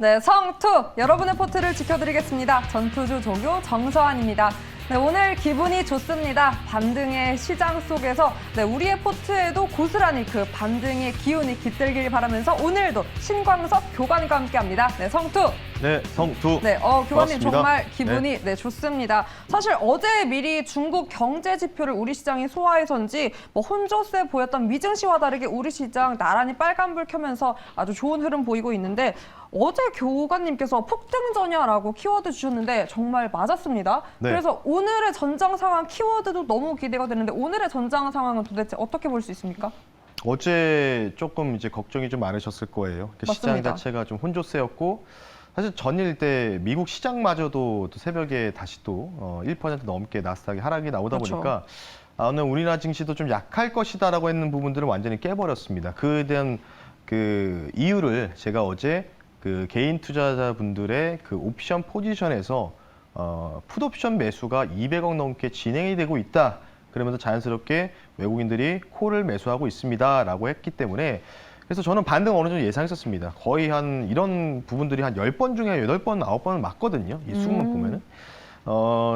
네, 성투! 여러분의 포트를 지켜드리겠습니다. 전투주 조교 정서환입니다. 네, 오늘 기분이 좋습니다. 반등의 시장 속에서 우리의 포트에도 고스란히 그 반등의 기운이 깃들길 바라면서 오늘도 신광섭 교관과 함께합니다. 네, 성투! 네, 성투. 네, 교관님 반갑습니다. 정말 기분이 좋습니다. 사실 어제 미리 중국 경제 지표를 우리 시장이 소화해서인지 혼조세 보였던 미증시와 다르게 우리 시장 나란히 빨간불 켜면서 아주 좋은 흐름 보이고 있는데 어제 교관님께서 폭등전야라고 키워드 주셨는데 정말 맞았습니다. 네. 그래서 오늘의 전장 상황 키워드도 너무 기대가 되는데 오늘의 전장 상황은 도대체 어떻게 볼 수 있습니까? 어제 조금 이제 걱정이 좀 많으셨을 거예요. 시장 맞습니다. 자체가 좀 혼조세였고 사실 전일 때 미국 시장마저도 또 새벽에 다시 또 1% 넘게 나스닥이 하락이 나오다 그렇죠. 보니까 오늘 우리나라 증시도 좀 약할 것이다라고 했는 부분들을 완전히 깨버렸습니다. 그에 대한 그 이유를 제가 어제 그 개인 투자자분들의 그 옵션 포지션에서 풋옵션 매수가 200억 넘게 진행이 되고 있다. 그러면서 자연스럽게 외국인들이 콜을 매수하고 있습니다라고 했기 때문에 그래서 저는 반등 어느 정도 예상했었습니다. 거의 한 이런 부분들이 한 10번 중에 8번, 9번은 맞거든요. 이 수급만 보면은.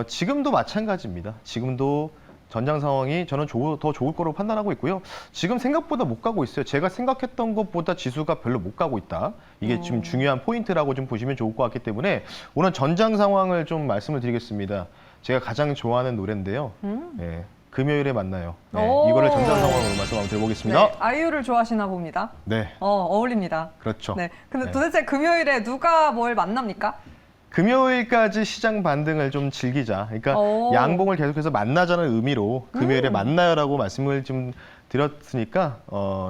지금도 마찬가지입니다. 지금도 전장 상황이 저는 더 좋을 거로 판단하고 있고요. 지금 생각보다 못 가고 있어요. 제가 생각했던 것보다 지수가 별로 못 가고 있다. 이게 지금 중요한 포인트라고 좀 보시면 좋을 것 같기 때문에 오늘 전장 상황을 좀 말씀을 드리겠습니다. 제가 가장 좋아하는 노래인데요. 네, 금요일에 만나요. 네, 이거를 전장 상황으로 말씀 한번 드려보겠습니다. 네, 아이유를 좋아하시나 봅니다. 네, 어울립니다. 그렇죠. 네, 근데 네. 도대체 금요일에 누가 뭘 만납니까? 금요일까지 시장 반등을 좀 즐기자. 그러니까 양봉을 계속해서 만나자는 의미로 금요일에 만나요라고 말씀을 좀 드렸으니까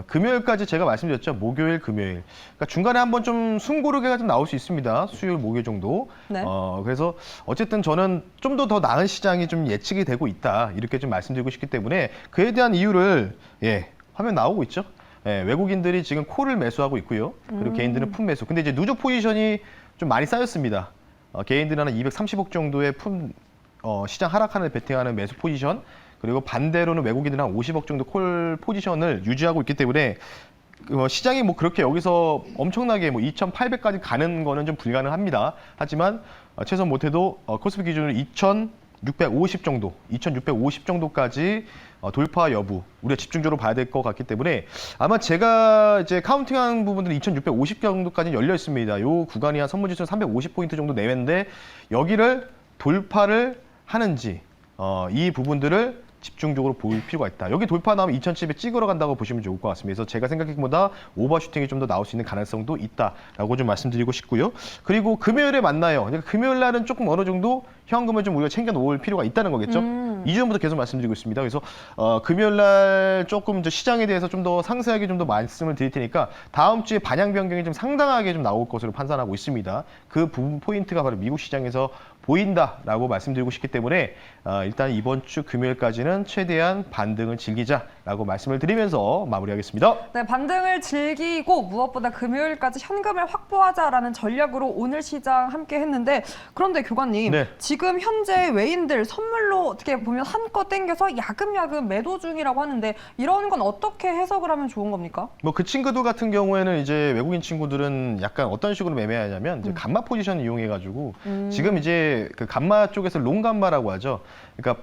금요일까지 제가 말씀드렸죠. 목요일, 금요일. 그러니까 중간에 한번 좀 숨고르기가 좀 나올 수 있습니다. 수요일, 목요일 정도. 네. 그래서 어쨌든 저는 좀 더 나은 시장이 좀 예측이 되고 있다. 이렇게 좀 말씀드리고 싶기 때문에 그에 대한 이유를 화면 나오고 있죠. 외국인들이 지금 콜을 매수하고 있고요. 그리고 개인들은 풋 매수. 근데 이제 누적 포지션이 좀 많이 쌓였습니다. 개인들은 한 230억 정도의 시장 하락하는 베팅하는 매수 포지션, 그리고 반대로는 외국인들은 한 50억 정도 콜 포지션을 유지하고 있기 때문에 시장이 뭐 그렇게 여기서 엄청나게 2,800까지 가는 거는 좀 불가능합니다. 하지만 최소 못해도 코스피 기준으로 2,650 정도, 2,650 정도까지 돌파 여부 우리가 집중적으로 봐야 될 것 같기 때문에 아마 제가 이제 카운팅한 부분들은 2,650 정도까지 열려 있습니다. 요 구간이 한 선물지수 350포인트 정도 내외인데 여기를 돌파를 하는지 이 부분들을 집중적으로 볼 필요가 있다. 여기 돌파 나오면 2,700 찍으러 간다고 보시면 좋을 것 같습니다. 그래서 제가 생각했기보다 오버슈팅이 좀 더 나올 수 있는 가능성도 있다라고 좀 말씀드리고 싶고요. 그리고 금요일에 만나요. 그러니까 금요일 날은 조금 어느 정도 현금을 좀 우리가 챙겨 놓을 필요가 있다는 거겠죠. 이전부터 계속 말씀드리고 있습니다. 그래서 금요일 날 조금 이제 시장에 대해서 좀 더 상세하게 좀 더 말씀을 드릴 테니까 다음 주에 반향 변경이 좀 상당하게 좀 나올 것으로 판단하고 있습니다. 그 부분 포인트가 바로 미국 시장에서 보인다라고 말씀드리고 싶기 때문에 일단 이번 주 금요일까지는 최대한 반등을 즐기자라고 말씀을 드리면서 마무리하겠습니다. 네, 반등을 즐기고 무엇보다 금요일까지 현금을 확보하자라는 전략으로 오늘 시장 함께 했는데 그런데 교관님, 네. 지금 현재 외인들 선물로 어떻게 보면 한껏 땡겨서 야금야금 매도 중이라고 하는데 이런 건 어떻게 해석을 하면 좋은 겁니까? 뭐 그 친구들 같은 경우에는 이제 외국인 친구들은 약간 어떤 식으로 매매하냐면 이제 감마 포지션 이용해가지고 지금 이제 그 감마 쪽에서 롱 감마라고 하죠. 그러니까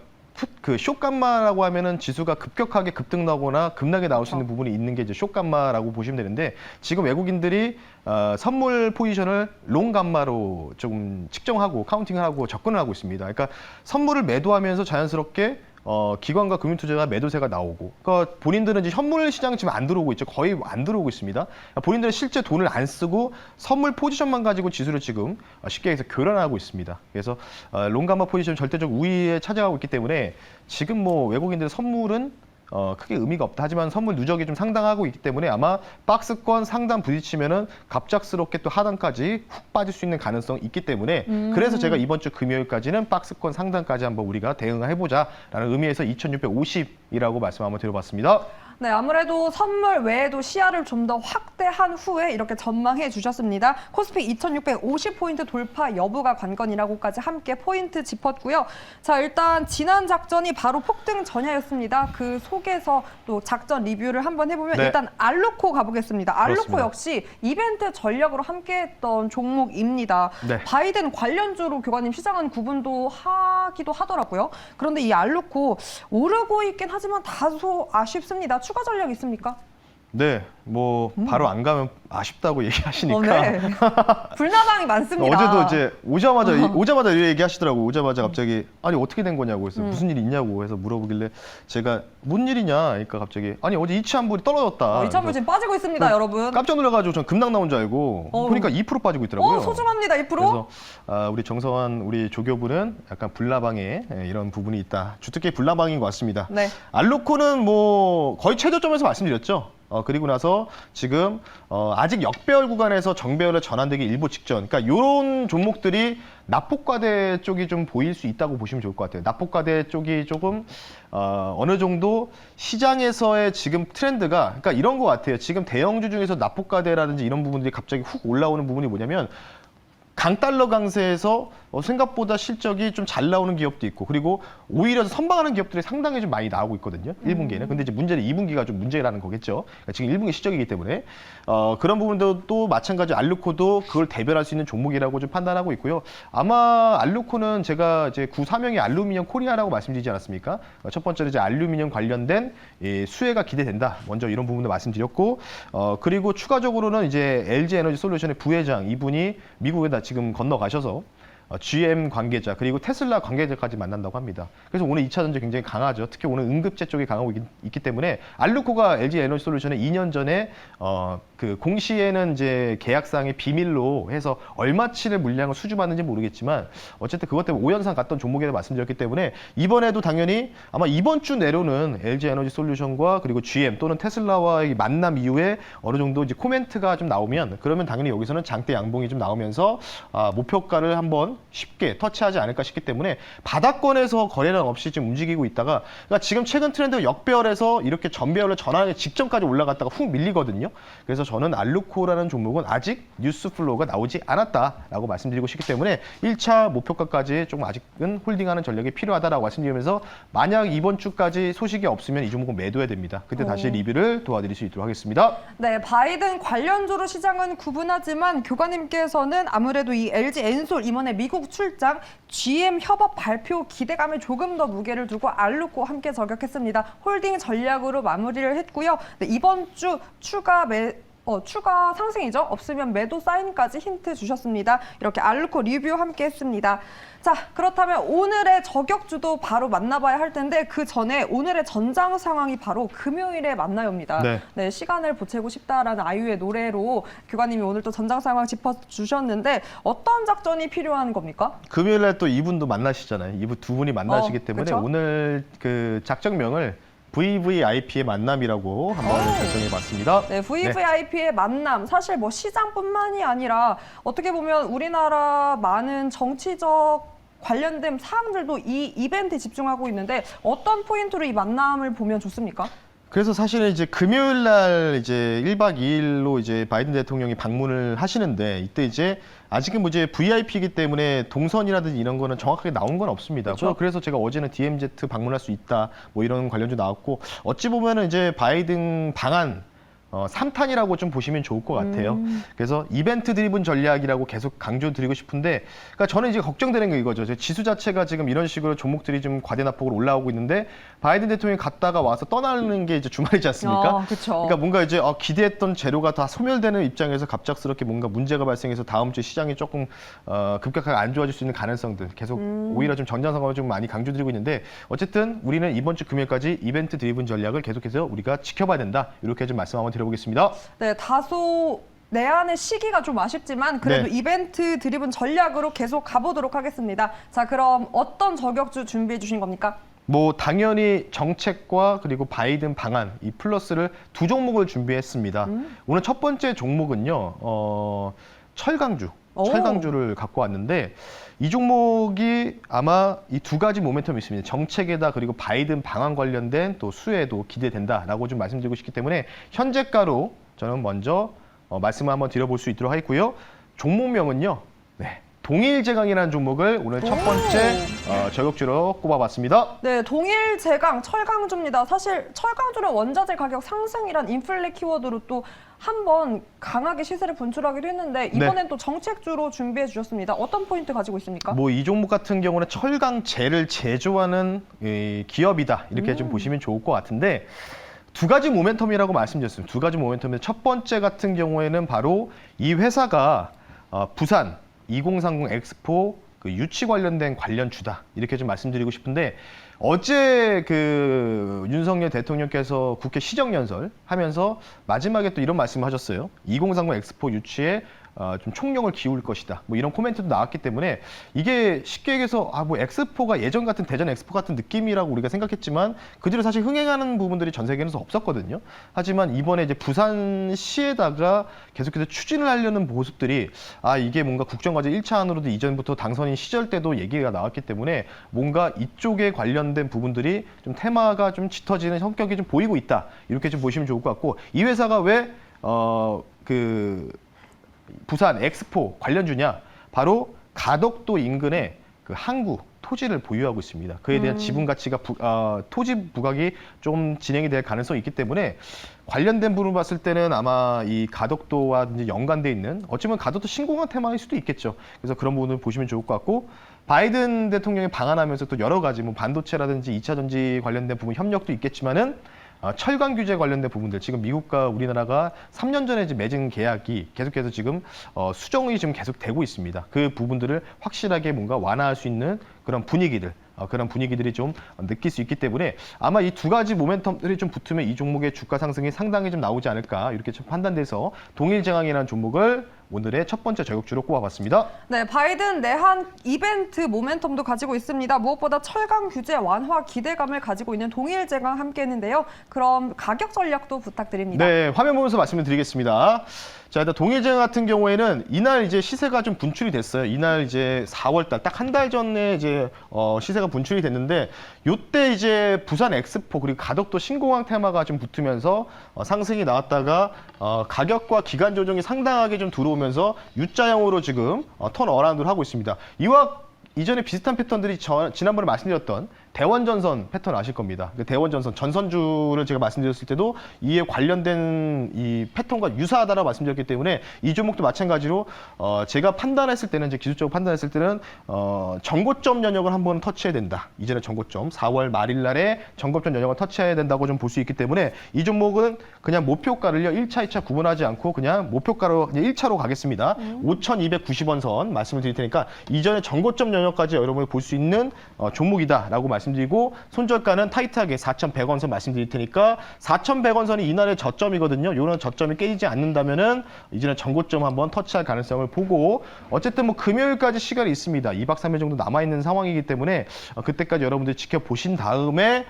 그 숏감마라고 하면은 지수가 급격하게 급등나거나 급락에 나올 수 있는 부분이 있는 게 이제 숏감마라고 보시면 되는데 지금 외국인들이 선물 포지션을 롱감마로 좀 측정하고 카운팅을 하고 접근을 하고 있습니다. 그러니까 선물을 매도하면서 자연스럽게 기관과 금융투자가 매도세가 나오고, 그러니까 본인들은 이제 현물 시장 지금 안 들어오고 있죠. 거의 안 들어오고 있습니다. 본인들은 실제 돈을 안 쓰고 선물 포지션만 가지고 지수를 지금 쉽게 해서 교란하고 있습니다. 그래서 롱감마 포지션 절대적 우위에 차지하고 있기 때문에 지금 뭐 외국인들의 선물은 크게 의미가 없다. 하지만 선물 누적이 좀 상당하고 있기 때문에 아마 박스권 상단 부딪히면은 갑작스럽게 또 하단까지 훅 빠질 수 있는 가능성이 있기 때문에 그래서 제가 이번 주 금요일까지는 박스권 상단까지 한번 우리가 대응을 해보자라는 의미에서 2,650이라고 말씀 한번 드려봤습니다. 네, 아무래도 선물 외에도 시야를 좀 더 확대한 후에 이렇게 전망해 주셨습니다. 코스피 2650포인트 돌파 여부가 관건이라고까지 함께 포인트 짚었고요. 자, 일단 지난 작전이 바로 폭등 전야였습니다. 그 속에서 또 작전 리뷰를 한번 해보면 네. 일단 알루코 가보겠습니다. 알루코 그렇습니다. 역시 이벤트 전략으로 함께했던 종목입니다. 네. 바이든 관련주로 교관님 시장은 구분도 하기도 하더라고요. 그런데 이 알루코 오르고 있긴 하지만 다소 아쉽습니다. 추가 전략 있습니까? 네, 뭐 바로 안 가면 아쉽다고 얘기하시니까 네. 불나방이 많습니다. 어제도 이제 오자마자 이 얘기하시더라고. 오자마자 갑자기 아니 어떻게 된 거냐고 해서 무슨 일 있냐고 해서 물어보길래 제가 뭔 일이냐 그러니까 갑자기 아니 어제 이치한불이 떨어졌다. 이참을 지금 빠지고 있습니다, 여러분. 깜짝 놀라가지고 전 급락 나온 줄 알고 보니까 2% 빠지고 있더라고요. 소중합니다, 2%. 그래서 우리 정성환 우리 조교부는 약간 불나방에 이런 부분이 있다. 주특기 불나방인 것 같습니다. 네. 알루코는 뭐 거의 최저점에서 말씀드렸죠. 그리고 나서 지금 아직 역배열 구간에서 정배열에 전환되기 일보 직전. 그러니까 이런 종목들이 납폭과대 쪽이 좀 보일 수 있다고 보시면 좋을 것 같아요. 납폭과대 쪽이 조금 어느 정도 시장에서의 지금 트렌드가 그러니까 이런 것 같아요. 지금 대형주 중에서 납폭과대라든지 이런 부분들이 갑자기 훅 올라오는 부분이 뭐냐면 강달러 강세에서 생각보다 실적이 좀 잘 나오는 기업도 있고 그리고 오히려 선방하는 기업들이 상당히 좀 많이 나오고 있거든요. 1분기에는. 근데 이제 문제는 2분기가 좀 문제라는 거겠죠. 그러니까 지금 1분기 실적이기 때문에 그런 부분도 또 마찬가지 알루코도 그걸 대변할 수 있는 종목이라고 좀 판단하고 있고요. 아마 알루코는 제가 이제 구사명이 알루미늄 코리아라고 말씀드리지 않았습니까? 첫 번째로 이제 알루미늄 관련된 수혜가 기대된다. 먼저 이런 부분도 말씀드렸고 그리고 추가적으로는 이제 LG 에너지 솔루션의 부회장 이분이 미국에다 지금 건너가셔서 GM 관계자 그리고 테슬라 관계자까지 만난다고 합니다. 그래서 오늘 2차 전지 굉장히 강하죠. 특히 오늘 응급제 쪽이 강하고 있기 때문에 알루코가 LG 에너지 솔루션에 2년 전에 그 공시에는 이제 계약상의 비밀로 해서 얼마치를 물량을 수주받는지 모르겠지만 어쨌든 그것 때문에 5연상 갔던 종목에서 말씀드렸기 때문에 이번에도 당연히 아마 이번 주 내로는 LG 에너지 솔루션과 그리고 GM 또는 테슬라와의 만남 이후에 어느 정도 이제 코멘트가 좀 나오면 그러면 당연히 여기서는 장대 양봉이 좀 나오면서 목표가를 한번 쉽게 터치하지 않을까 싶기 때문에 바닥권에서 거래량 없이 지금 움직이고 있다가 그러니까 지금 최근 트렌드가 역배열에서 이렇게 전배열로 전환하기 직전까지 올라갔다가 훅 밀리거든요. 그래서 저는 알루코라는 종목은 아직 뉴스 플로우가 나오지 않았다라고 말씀드리고 싶기 때문에 1차 목표가까지 조금 아직은 홀딩하는 전략이 필요하다라고 말씀드리면서 만약 이번 주까지 소식이 없으면 이 종목은 매도해야 됩니다. 그때 다시 리뷰를 도와드릴 수 있도록 하겠습니다. 네, 바이든 관련주로 시장은 구분하지만 교관님께서는 아무래도 이 LG 엔솔 이번에 미국 출장 GM 협업 발표 기대감에 조금 더 무게를 두고 알루코 함께 저격했습니다. 홀딩 전략으로 마무리를 했고요. 네, 이번 주 추가 상승이죠. 없으면 매도 사인까지 힌트 주셨습니다. 이렇게 알루코 리뷰 함께 했습니다. 자, 그렇다면 오늘의 저격주도 바로 만나봐야 할 텐데 그 전에 오늘의 전장 상황이 바로 금요일에 만나요입니다. 네, 시간을 보채고 싶다라는 아이유의 노래로 교관님이 오늘 또 전장 상황 짚어주셨는데 어떤 작전이 필요한 겁니까? 금요일날 또 이분도 만나시잖아요. 이분 두 분이 만나시기 때문에 그쵸? 오늘 그 작전명을 VVIP의 만남이라고 한번 결정해봤습니다. 네, VVIP의 만남. 사실 뭐 시장뿐만이 아니라 어떻게 보면 우리나라 많은 정치적 관련된 사항들도 이 이벤트에 집중하고 있는데 어떤 포인트로 이 만남을 보면 좋습니까? 그래서 사실은 이제 금요일 날 이제 1박 2일로 이제 바이든 대통령이 방문을 하시는데 이때 이제 아직은 뭐 이제 VIP이기 때문에 동선이라든지 이런 거는 정확하게 나온 건 없습니다. 그렇죠. 그래서 제가 어제는 DMZ 방문할 수 있다 뭐 이런 관련주 나왔고 어찌 보면은 이제 바이든 방안 3탄이라고 좀 보시면 좋을 것 같아요. 그래서 이벤트 드리븐 전략이라고 계속 강조드리고 싶은데, 그러니까 저는 이제 걱정되는 게 이거죠. 지수 자체가 지금 이런 식으로 종목들이 좀 과대납폭으로 올라오고 있는데, 바이든 대통령이 갔다가 와서 떠나는 게 이제 주말이지 않습니까? 그렇죠. 그러니까 뭔가 이제 기대했던 재료가 다 소멸되는 입장에서 갑작스럽게 뭔가 문제가 발생해서 다음 주에 시장이 조금 급격하게 안 좋아질 수 있는 가능성들 계속 오히려 좀 전장상황을 좀 많이 강조드리고 있는데, 어쨌든 우리는 이번 주 금요일까지 이벤트 드리븐 전략을 계속해서 우리가 지켜봐야 된다. 이렇게 좀 말씀 한번 드려보겠습니다. 네, 다소 내한의 시기가 좀 아쉽지만 그래도 네. 이벤트 드리븐 전략으로 계속 가보도록 하겠습니다. 자, 그럼 어떤 저격주 준비해 주신 겁니까? 뭐 당연히 정책과 그리고 바이든 방안 이 플러스를 두 종목을 준비했습니다. 오늘 첫 번째 종목은요. 철강주. 오. 철강주를 갖고 왔는데 이 종목이 아마 이 두 가지 모멘텀이 있습니다. 정책에다 그리고 바이든 방한 관련된 또 수혜도 기대된다라고 좀 말씀드리고 싶기 때문에 현재가로 저는 먼저 말씀을 한번 드려볼 수 있도록 하겠고요. 종목명은요. 네. 동일제강이라는 종목을 오늘 첫 번째 저격주로 꼽아봤습니다. 네, 동일제강, 철강주입니다. 사실 철강주는 원자재 가격 상승이란 인플레 키워드로 또 한번 강하게 시세를 분출하기도 했는데 이번엔 또 정책주로 준비해 주셨습니다. 어떤 포인트 가지고 있습니까? 뭐 이 종목 같은 경우는 철강재를 제조하는 이 기업이다 이렇게 좀 보시면 좋을 것 같은데 두 가지 모멘텀이라고 말씀드렸습니다. 두 가지 모멘텀인데 첫 번째 같은 경우에는 바로 이 회사가 부산 2030 엑스포 그 유치 관련된 관련주다 이렇게 좀 말씀드리고 싶은데 어제 그 윤석열 대통령께서 국회 시정연설 하면서 마지막에 또 이런 말씀을 하셨어요. 2030 엑스포 유치에 좀 총력을 기울 것이다. 뭐 이런 코멘트도 나왔기 때문에 이게 쉽게 얘기해서 뭐 엑스포가 예전 같은 대전 엑스포 같은 느낌이라고 우리가 생각했지만 그 뒤로 사실 흥행하는 부분들이 전 세계에서 없었거든요. 하지만 이번에 이제 부산시에다가 계속해서 추진을 하려는 모습들이 이게 뭔가 국정과제 1차안으로도 이전부터 당선인 시절 때도 얘기가 나왔기 때문에 뭔가 이쪽에 관련된 부분들이 좀 테마가 좀 짙어지는 성격이 좀 보이고 있다. 이렇게 좀 보시면 좋을 것 같고 이 회사가 왜 부산 엑스포 관련주냐? 바로 가덕도 인근에 그 항구 토지를 보유하고 있습니다. 그에 대한 지분 가치가 토지 부각이 좀 진행이 될 가능성이 있기 때문에 관련된 부분을 봤을 때는 아마 이 가덕도와 이제 연관돼 있는 어찌보면 가덕도 신공항 테마일 수도 있겠죠. 그래서 그런 부분을 보시면 좋을 것 같고 바이든 대통령이 방한하면서 또 여러 가지 뭐 반도체라든지 2차 전지 관련된 부분 협력도 있겠지만은 철강 규제 관련된 부분들 지금 미국과 우리나라가 3년 전에 이제 맺은 계약이 계속해서 지금 수정이 지금 계속 되고 있습니다. 그 부분들을 확실하게 뭔가 완화할 수 있는 그런 분위기들이 좀 느낄 수 있기 때문에 아마 이 두 가지 모멘텀들이 좀 붙으면 이 종목의 주가 상승이 상당히 좀 나오지 않을까 이렇게 좀 판단돼서 동일제강이라는 종목을 오늘의 첫 번째 저격주로 꼽아봤습니다. 네, 바이든 내한 이벤트 모멘텀도 가지고 있습니다. 무엇보다 철강 규제 완화 기대감을 가지고 있는 동일제강 함께했는데요. 그럼 가격 전략도 부탁드립니다. 네, 화면 보면서 말씀을 드리겠습니다. 자, 일단 동일제강 같은 경우에는 이날 이제 시세가 좀 분출이 됐어요. 이날 이제 4월달 딱 한 달 전에 이제 시세가 분출이 됐는데 요때 이제 부산 엑스포 그리고 가덕도 신공항 테마가 좀 붙으면서 상승이 나왔다가 가격과 기간 조정이 상당하게 좀 들어오면서 U자형으로 지금 턴 어라운드를 하고 있습니다. 이와 이전에 비슷한 패턴들이 지난번에 말씀드렸던 대원전선 패턴 아실 겁니다. 그 대원전선, 전선주를 제가 말씀드렸을 때도 이에 관련된 이 패턴과 유사하다라고 말씀드렸기 때문에 이 종목도 마찬가지로 제가 판단했을 때는 이제 기술적으로 판단했을 때는 전고점 연역을 한번 터치해야 된다. 이전에 전고점 4월 말일 날에 전고점 연역을 터치해야 된다고 좀 볼 수 있기 때문에 이 종목은 그냥 목표가를요 1차, 2차 구분하지 않고 그냥 목표가로 그냥 1차로 가겠습니다. 5,290원 선 말씀을 드릴 테니까 이전에 전고점 연역까지 여러분이 볼 수 있는 종목이다라고 말씀드리고 손절가는 타이트하게 4,100원 선 말씀드릴 테니까 4,100원 선이 이날의 저점이거든요. 이런 저점이 깨지지 않는다면은 이제는 전고점 한번 터치할 가능성을 보고 어쨌든 뭐 금요일까지 시간이 있습니다. 2박 3일 정도 남아 있는 상황이기 때문에 그때까지 여러분들 지켜보신 다음에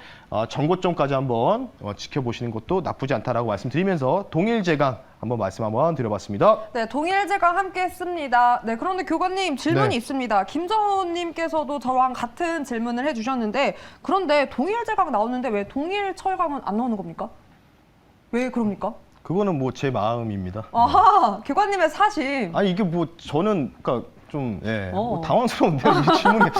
전고점까지 한번 지켜보시는 것도 나쁘지 않다라고 말씀드리면서 동일제강 한번 말씀 한번 드려봤습니다. 네, 동일제강 함께했습니다. 네, 그런데 교관님 질문이 있습니다. 김정훈님께서도 저랑 같은 질문을 해주셨는데 그런데 동일제강 나오는데 왜 동일철강은 안 나오는 겁니까? 왜 그럽니까? 그거는 뭐 제 마음입니다. 아하, 교관님의 사심. 아니 이게 뭐 저는 그러니까 좀 뭐 당황스러운데요. 이 질문이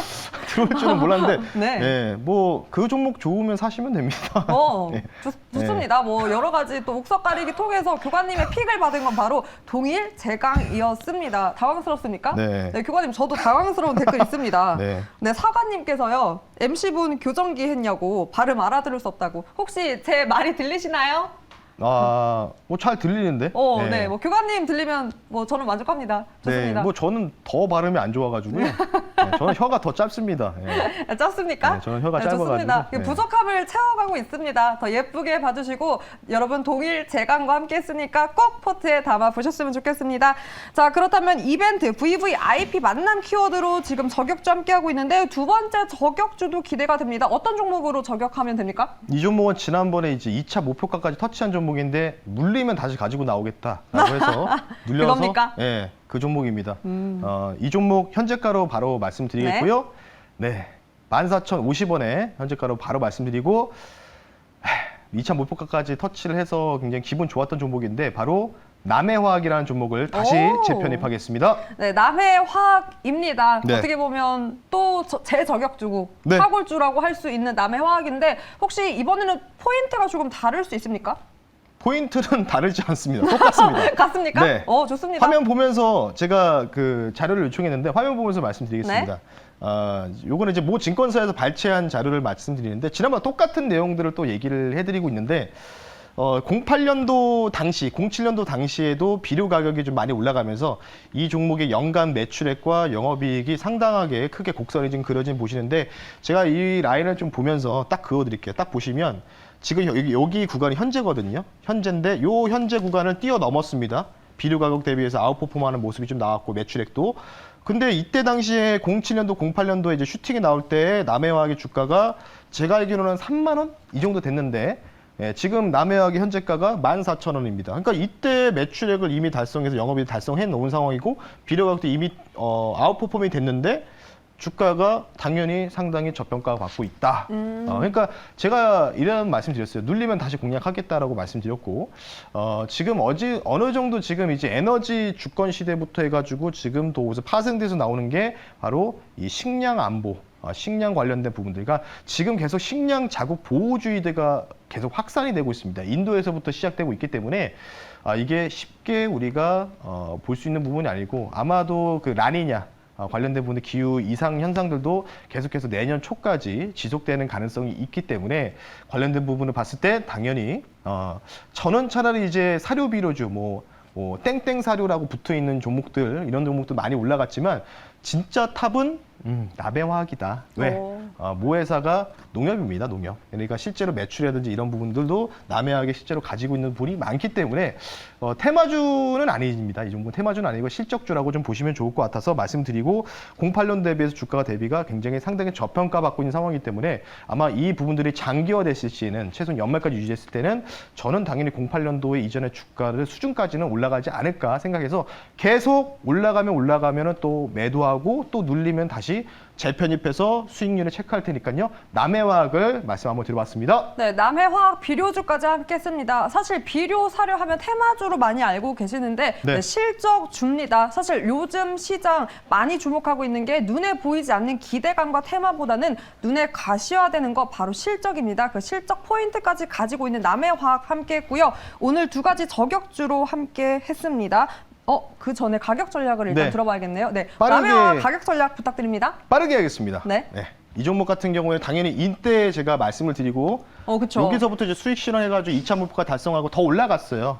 들어올 줄은 몰랐는데 네. 뭐 그 종목 좋으면 사시면 됩니다. 네. 좋습니다. 뭐 여러 가지 또 옥석 가리기 통해서 교관님의 픽을 받은 건 바로 동일제강이었습니다. 당황스럽습니까? 네. 네, 교관님 저도 당황스러운 댓글 있습니다. 네. 네, 사관님께서요. MC분 교정기 했냐고 발음 알아들을 수 없다고. 혹시 제 말이 들리시나요? 뭐 잘 들리는데. 네, 뭐 교관님 들리면 뭐 저는 만족합니다. 좋습니다. 네, 뭐 저는 더 발음이 안 좋아가지고요. 네, 저는 혀가 더 짧습니다. 네. 짧습니까? 네, 저는 혀가 좋습니다. 짧아가지고. 네. 부족함을 채워가고 있습니다. 더 예쁘게 봐주시고 여러분 동일제강과 함께 했으니까 꼭 포트에 담아 보셨으면 좋겠습니다. 자, 그렇다면 이벤트 VVIP 만남 키워드로 지금 저격주 함께하고 있는데 두 번째 저격주도 기대가 됩니다. 어떤 종목으로 저격하면 됩니까? 이 종목은 지난번에 이제 2차 목표가까지 터치한 종목인데 물리면 다시 가지고 나오겠다라고 해서 눌려서 그겁니까? 예. 그 종목입니다. 이 종목 현재가로 바로 말씀드리겠고요. 네, 14,050원에 현재가로 바로 말씀드리고 2차 목표가까지 터치를 해서 굉장히 기분 좋았던 종목인데 바로 남해화학이라는 종목을 다시 오. 재편입하겠습니다. 네, 남해화학입니다. 네. 어떻게 보면 또 제 저격주고 네. 화골주라고 할 수 있는 남해화학인데 혹시 이번에는 포인트가 조금 다를 수 있습니까? 포인트는 다르지 않습니다. 똑같습니다. 같습니까? 네. 좋습니다. 화면 보면서 제가 그 자료를 요청했는데 화면 보면서 말씀드리겠습니다. 요거는 이제 모 증권사에서 발췌한 자료를 말씀드리는데 지난번 똑같은 내용들을 또 얘기를 해드리고 있는데 08년도 당시, 07년도 당시에도 비료 가격이 좀 많이 올라가면서 이 종목의 연간 매출액과 영업이익이 상당하게 크게 곡선이 지금 그려진 보시는데 제가 이 라인을 좀 보면서 딱 그어드릴게요. 딱 보시면 지금 여기 구간이 현재거든요. 현재인데 요 현재 구간을 뛰어넘었습니다. 비료 가격 대비해서 아웃퍼폼하는 모습이 좀 나왔고 매출액도. 근데 이때 당시에 07년도, 08년도에 이제 슈팅이 나올 때 남해화학의 주가가 제가 알기로는 3만 원 이 정도 됐는데 지금 남해화학의 현재가가 14,000원입니다. 그러니까 이때 매출액을 이미 달성해서 영업이익 달성해 놓은 상황이고 비료 가격도 이미 아웃퍼폼이 됐는데 주가가 당연히 상당히 저평가가 받고 있다. 그러니까 제가 이런 말씀드렸어요. 눌리면 다시 공략하겠다라고 말씀드렸고 지금 어느 정도 지금 이제 에너지 주권 시대부터 해가지고 지금 또 파생돼서 나오는 게 바로 이 식량 안보, 식량 관련된 부분들. 그러니까 지금 계속 식량 자국 보호주의가 계속 확산이 되고 있습니다. 인도에서부터 시작되고 있기 때문에 이게 쉽게 우리가 볼 수 있는 부분이 아니고 아마도 그 라니냐 관련된 부분의 기후 이상 현상들도 계속해서 내년 초까지 지속되는 가능성이 있기 때문에 관련된 부분을 봤을 때 당연히 저는 차라리 이제 사료 비료주 뭐 땡땡 사료라고 붙어 있는 종목들 이런 종목도 많이 올라갔지만 진짜 탑은 남해화학이다. 왜? 모 회사가 농협입니다. 농협. 그러니까 실제로 매출이라든지 이런 부분들도 남해화학이 실제로 가지고 있는 부분이 많기 때문에 테마주는 아닙니다. 이 종목은 테마주는 아니고 실적주라고 좀 보시면 좋을 것 같아서 말씀드리고 08년 대비해서 주가가 대비가 굉장히 상당히 저평가받고 있는 상황이기 때문에 아마 이 부분들이 장기화됐을 시에는 최소한 연말까지 유지했을 때는 저는 당연히 08년도에 이전의 주가를 수준까지는 올라가지 않을까 생각해서 계속 올라가면 또 매도하고 또 눌리면 다시 재편입해서 수익률을 체크할 테니까요. 남해화학을 말씀 한번 드려봤습니다. 네, 남해화학 비료주까지 함께 했습니다. 사실 비료 사료 하면 테마주로 많이 알고 계시는데 네. 네, 실적주입니다. 사실 요즘 시장 많이 주목하고 있는 게 눈에 보이지 않는 기대감과 테마보다는 눈에 가시화되는 거 바로 실적입니다. 그 실적 포인트까지 가지고 있는 남해화학 함께 했고요. 오늘 두 가지 저격주로 함께 했습니다. 그 전에 가격 전략을 일단 네. 들어봐야겠네요. 네, 빠르게- 남해화학 가격 전략 부탁드립니다. 빠르게 하겠습니다. 네. 이 종목 같은 경우에 당연히 이때 제가 말씀을 드리고 그렇죠. 여기서부터 이제 수익 실현해가지고 2차 목표가 달성하고 더 올라갔어요.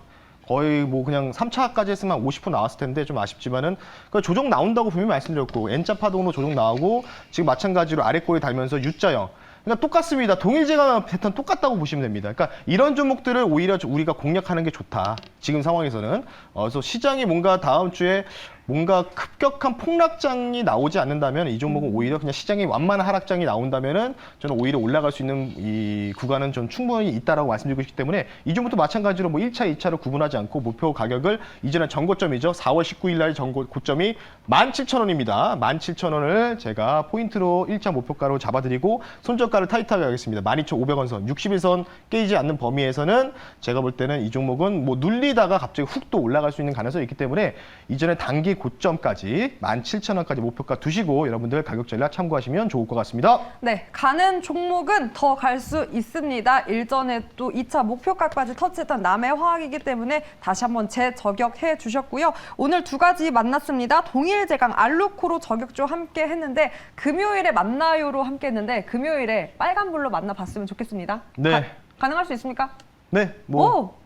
거의 뭐 그냥 3차까지 했으면 50% 나왔을 텐데 좀 아쉽지만은 그 조정 나온다고 분명히 말씀드렸고 N자 파동으로 조정 나오고 지금 마찬가지로 아래 꼬리 달면서 U자형. 그러니까 똑같습니다. 동일제가 패턴 똑같다고 보시면 됩니다. 그러니까 이런 종목들을 오히려 우리가 공략하는 게 좋다. 지금 상황에서는. 그래서 시장이 뭔가 다음 주에 뭔가 급격한 폭락장이 나오지 않는다면 이 종목은 오히려 그냥 시장이 완만한 하락장이 나온다면은 저는 오히려 올라갈 수 있는 이 구간은 좀 충분히 있다라고 말씀드리고 있기 때문에 이 종목도 마찬가지로 뭐 1차, 2차로 구분하지 않고 목표 가격을 이전에 전고점이죠. 4월 19일 날 고점이 17,000원입니다. 17,000원을 제가 포인트로 1차 목표가로 잡아드리고 손절가를 타이트하게 하겠습니다. 12,500원 선, 61선 깨지지 않는 범위에서는 제가 볼 때는 이 종목은 뭐 눌리다가 갑자기 훅 또 올라갈 수 있는 가능성이 있기 때문에 이전에 단기 고점까지 17,000원까지 목표가 두시고 여러분들 가격 전략 참고하시면 좋을 것 같습니다. 네, 가는 종목은 더 갈 수 있습니다. 일전에 또 2차 목표가까지 터치했던 남해화학이기 때문에 다시 한번 재저격해 주셨고요. 오늘 두 가지 만났습니다. 동일제강 알루코로 저격주 함께 했는데 금요일에 만나요로 함께 했는데 금요일에 빨간불로 만나봤으면 좋겠습니다. 네. 가능할 수 있습니까? 네, 뭐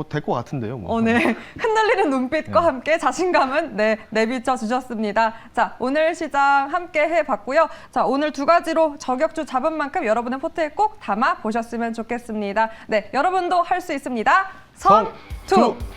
될 것 같은데요. 뭐. 네. 흔들리는 눈빛과 함께 자신감은 내비쳐 주셨습니다. 자, 오늘 시장 함께 해봤고요. 자, 오늘 두 가지로 저격주 잡은 만큼 여러분의 포트에 꼭 담아 보셨으면 좋겠습니다. 네, 여러분도 할 수 있습니다. 선투!